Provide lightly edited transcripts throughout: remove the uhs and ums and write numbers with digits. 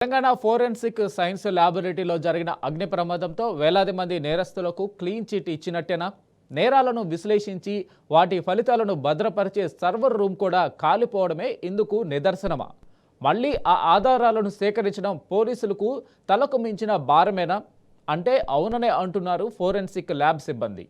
Telangana forensic science ల్యాబొరేటరీలో జరిగిన అగ్ని ప్రమాదంతో వేలాది మంది నేరస్తులకు క్లీన్ చిట్ ఇచ్చినట్టేనా? నేరాలను విశ్లేషించి వాటి ఫలితాలను భద్రపరిచే సర్వర్ రూమ్ కూడా కాలిపోవడమే ఇందుకు నిదర్శనమా? మళ్ళీ ఆ ఆధారాలను సేకరించడం పోలీసులకు తలకు మించిన భారమేనా అంటే అవుననే అంటున్నారు ఫోరెన్సిక్ ల్యాబ్ సిబ్బంది.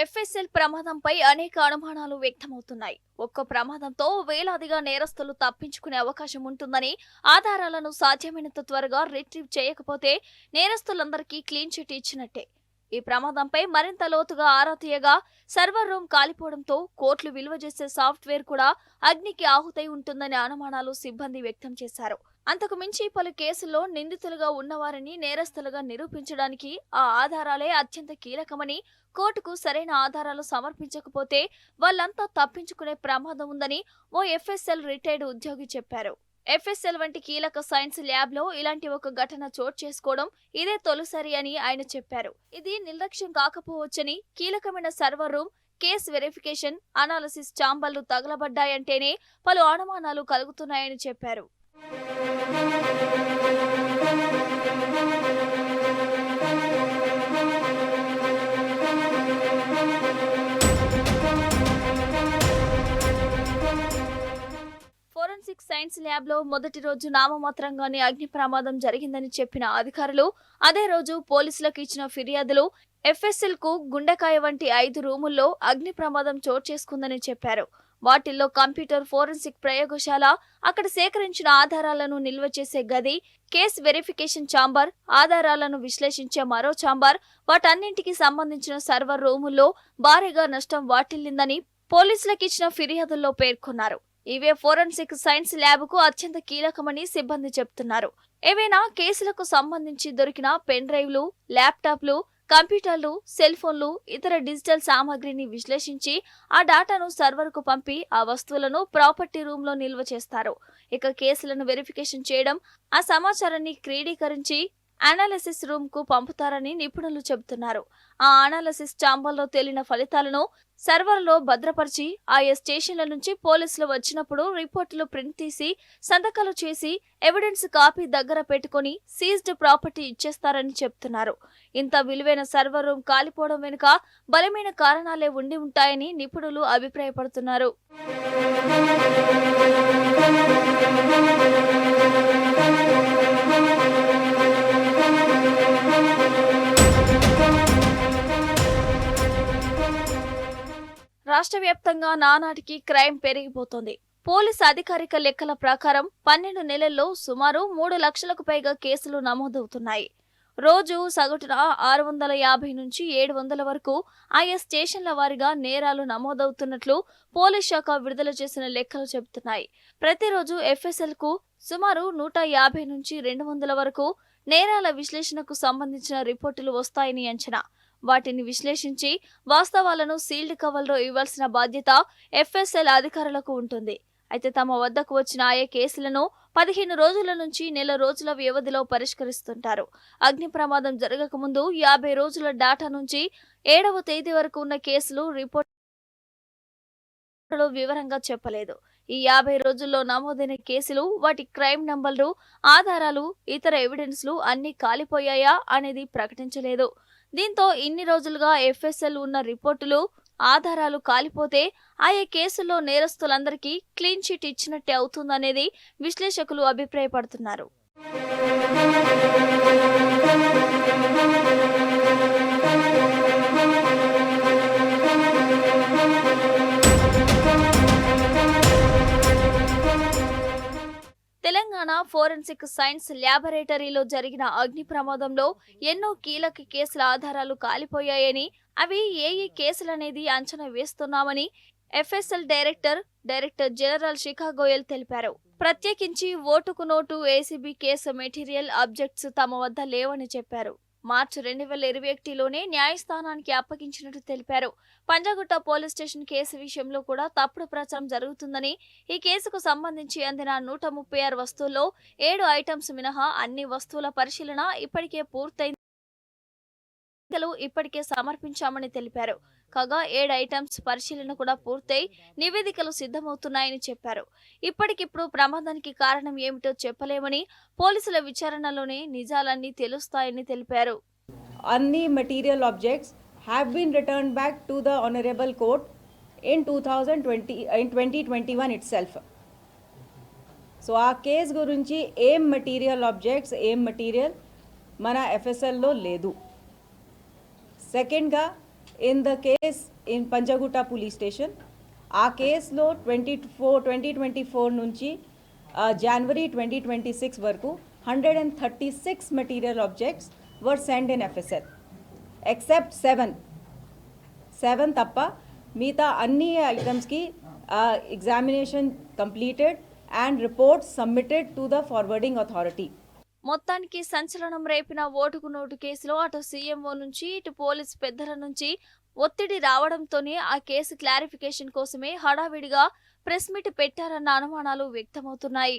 ఎఫ్ఎస్ఎల్ ప్రమాదంపై అనేక అనుమానాలు వ్యక్తమవుతున్నాయి. ఒక్క ప్రమాదంతో వేలాదిగా నేరస్తులు తప్పించుకునే అవకాశం ఉంటుందని, ఆధారాలను సాధ్యమైనంత త్వరగా రిట్రీవ్ చేయకపోతే నేరస్తులందరికీ క్లీన్ చిట్ ఇచ్చినట్టే. ఈ ప్రమాదంపై మరింత లోతుగా ఆరా తీయగా సర్వర్ రూమ్ కాలిపోవడంతో కోట్లు విలువ చేసే సాఫ్ట్వేర్ కూడా అగ్నికి ఆహుతై ఉంటుందనే అనుమానాలు సిబ్బంది వ్యక్తం చేశారు. అంతకు మించి పలు కేసుల్లో నిందితులుగా ఉన్నవారిని నేరస్తులుగా నిరూపించడానికి ఆ ఆధారాలే అత్యంత కీలకమని, కోర్టుకు సరైన ఆధారాలు సమర్పించకపోతే వాళ్ళంతా తప్పించుకునే ప్రమాదం ఉందని ఓ ఎఫ్ఎస్ఎల్ రిటైర్డ్ ఉద్యోగి చెప్పారు. ఎఫ్ఎస్ఎల్ వంటి కీలక సైన్స్ ల్యాబ్ లో ఇలాంటి ఒక ఘటన చోటు చేసుకోవడం ఇదే తొలిసారి అని ఆయన చెప్పారు. ఇది నిర్లక్ష్యం కాకపోవచ్చని, కీలకమైన server room, case verification, analysis ఛాంబర్లు తగలబడ్డాయంటేనే పలు అనుమానాలు కలుగుతున్నాయని చెప్పారు. ఫోరెన్సిక్ సైన్స్ ల్యాబ్ లో మొదటి రోజు నామమాత్రంగానే అగ్ని ప్రమాదం జరిగిందని చెప్పిన అధికారులు అదే రోజు పోలీసులకు ఇచ్చిన ఫిర్యాదులు ఎఫ్ఎస్ఎల్ కు గుండెకాయ వంటి 5 రూముల్లో అగ్ని ప్రమాదం చోటు చేసుకుందని చెప్పారు. వాటిల్లో కంప్యూటర్ ఫోరెన్సిక్ ప్రయోగశాల, అక్కడ సేకరించిన ఆధారాలను నిల్వ చేసే గది, కేస్ వెరిఫికేషన్ ఛాంబర్, ఆధారాలను విశ్లేషించే మరో ఛాంబర్, వాటన్నింటికి సంబంధించిన సర్వర్ రూముల్లో భారీగా నష్టం వాటిల్లిందని పోలీసులకు ఇచ్చిన ఫిర్యాదుల్లో పేర్కొన్నారు. ఇవే ఫోరెన్సిక్ సైన్స్ ల్యాబ్ కు అత్యంత కీలకమని సిబ్బంది చెబుతున్నారు. ఏవైనా కేసులకు సంబంధించి దొరికిన పెన్ డ్రైవ్లు, ల్యాప్టాప్లు, కంప్యూటర్లు, సెల్ ఫోన్లు, ఇతర డిజిటల్ సామాగ్రిని విశ్లేషించి ఆ డాటాను సర్వర్కు పంపి ఆ వస్తువులను ప్రాపర్టీ రూమ్ లో నిల్వ చేస్తారు. ఇక కేసులను వెరిఫికేషన్ చేయడం, ఆ సమాచారాన్ని క్రోడీకరించి అనాలిసిస్ రూమ్ కు పంపుతారని నిపుణులు చెబుతున్నారు. ఆ అనాలిసిస్ ఛాంబర్లో తేలిన ఫలితాలను సర్వర్లో భద్రపరిచి ఆయా స్టేషన్ల నుంచి పోలీసులు వచ్చినప్పుడు రిపోర్టులు ప్రింట్ తీసి సంతకాలు చేసి ఎవిడెన్స్ కాపీ దగ్గర పెట్టుకుని సీజ్డ్ ప్రాపర్టీ ఇచ్చేస్తారని చెప్తున్నారు. ఇంత విలువైన సర్వర్ రూమ్ కాలిపోవడం వెనుక బలమైన కారణాలే ఉండి ఉంటాయని నిపుణులు అభిప్రాయపడుతున్నారు. రాష్ట్ర వ్యాప్తంగా నానాటికి క్రైమ్ పెరిగిపోతోంది. పోలీసు అధికారిక లెక్కల ప్రకారం 12 నెలల్లో సుమారు 3 లక్షలకు పైగా కేసులు నమోదవుతున్నాయి. రోజు సగటున 650 నుంచి 700 వరకు ఆయా స్టేషన్ల వారీగా నేరాలు నమోదవుతున్నట్లు పోలీస్ శాఖ విడుదల చేసిన లెక్కలు చెబుతున్నాయి. ప్రతిరోజు ఎఫ్ఎస్ఎల్ కు సుమారు 150 నుంచి 200 వరకు నేరాల విశ్లేషణకు సంబంధించిన రిపోర్టులు వస్తాయని అంచనా. వాటిని విశ్లేషించి వాస్తవాలను సీల్డ్ కవర్లో ఇవ్వాల్సిన బాధ్యత ఎఫ్ఎస్ఎల్ అధికారులకు ఉంటుంది. అయితే తమ వద్దకు వచ్చిన ఆయా కేసులను 15 రోజుల నుంచి నెల రోజుల వ్యవధిలో పరిష్కరిస్తుంటారు. అగ్ని ప్రమాదం జరగకముందు 50 రోజుల డాటా నుంచి 7వ తేదీ వరకు ఉన్న కేసులు రిపోర్టులో వివరంగా చెప్పలేదు. ఈ 50 రోజుల్లో నమోదైన కేసులు, వాటి క్రైమ్ నంబర్లు, ఆధారాలు, ఇతర ఎవిడెన్స్లు అన్ని కాలిపోయాయా అనేది ప్రకటించలేదు. దీంతో ఇన్ని రోజులుగా ఎఫ్ఎస్ఎల్ ఉన్న రిపోర్టులు, ఆధారాలు కాలిపోతే ఆయా కేసుల్లో నేరస్తులందరికీ క్లీన్ చిట్ ఇచ్చినట్టే అవుతుందనేది విశ్లేషకులు అభిప్రాయపడుతున్నారు. తెలంగాణ ఫోరెన్సిక్ సైన్స్ ల్యాబొరేటరీలో జరిగిన అగ్ని ప్రమాదంలో ఎన్నో కీలక కేసుల ఆధారాలు కాలిపోయాయని, అవి ఏ కేసులనేది అంచనా వేస్తున్నామని ఎఫ్ఎస్ఎల్ డైరెక్టర్ జనరల్ శిఖా గోయల్ తెలిపారు. ప్రత్యేకించి ఓటుకు note ACB case material objects తమ వద్ద లేవని చెప్పారు. మార్చి 2021లోనే న్యాయస్థానానికి అప్పగించినట్టు తెలిపారు. పంజాగుట్ట పోలీస్ స్టేషన్ కేసు విషయంలో కూడా తప్పుడు ప్రచారం జరుగుతుందని, ఈ కేసుకు సంబంధించి అందిన 136 వస్తువుల్లో 7 ఐటమ్స్ మినహా అన్ని వస్తువుల పరిశీలన ఇప్పటికే పూర్తయింది. ఇప్పటికే సమర్పించామని తెలిపారు. కాగా 7 ఐటమ్స్ పరిశీలన కూడా పూర్తయి నివేదికలు సిద్ధమవుతున్నాయని చెప్పారు. ఇప్పటికిప్పుడు ప్రమాదానికి కారణం ఏమిటో చెప్పలేమని, పోలీసుల విచారణలోనే నిజాలన్నీ తెలుస్తాయని తెలిపారు. Any material objects have been returned back to the Honorable Court in 2021 itself. So ఆ కేస్ గురించి ఏం మెటీరియల్ ఆబ్జెక్ట్స్ ఏం మెటీరియల్ మన ఎఫ్ఎస్ఎల్లో లేదు. సెకండ్గా in the case in Panjagutta police station ఆ కేసులో 2024 నుంచి జనవరి 2026 వరకు 136 material objects were sent in FSL except 7 తప్ప మిగతా అన్ని ఐటమ్స్కి examination completed and reports submitted to the forwarding authority. మొత్తానికి సంచలనం రేపిన ఓటుకు నోటు కేసులో అటు సీఎంఓ నుంచి ఇటు పోలీస్ పెద్దల నుంచి ఒత్తిడి రావడంతోనే ఆ కేసు క్లారిఫికేషన్ కోసమే హడావిడిగా ప్రెస్ మీట్ పెట్టారన్న అనుమానాలు వ్యక్తమవుతున్నాయి.